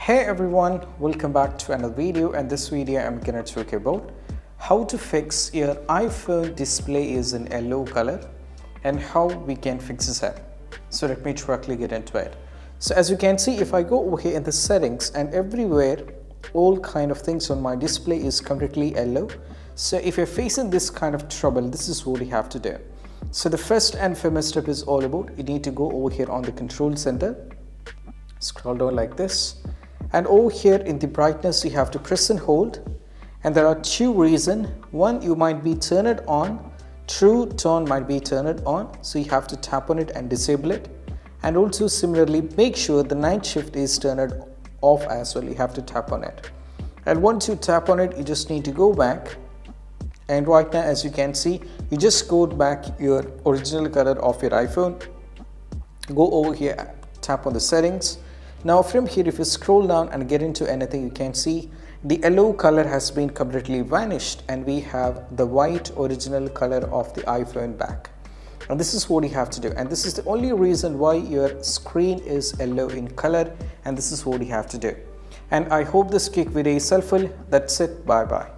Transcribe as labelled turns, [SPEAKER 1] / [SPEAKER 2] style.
[SPEAKER 1] Hey everyone, welcome back to another video, and this video I'm gonna talk about how to fix your iPhone display is in yellow color and how we can fix that. So let me directly get into it. So as you can see, if I go over here in the settings, and everywhere all kind of things on my display is completely yellow. So if you're facing this kind of trouble, this is what you have to do. So the first and foremost step is all about, you need to go over here on the control center, scroll down like this, and over here in the brightness you have to press and hold, and there are two reasons. One, you might be turn it on, true tone might be turn it on, so you have to tap on it and disable it. And also similarly, make sure the night shift is turned off as well, you have to tap on it. And once you tap on it, you just need to go back, and right now as you can see, you just go back your original color of your iPhone. Go over here, tap on the settings. Now from here, if you scroll down and get into anything, you can see the yellow color has been completely vanished and we have the white original color of the iPhone back. And this is what you have to do, and this is the only reason why your screen is yellow in color, and this is what you have to do. And I hope this quick video is helpful. That's it. Bye bye.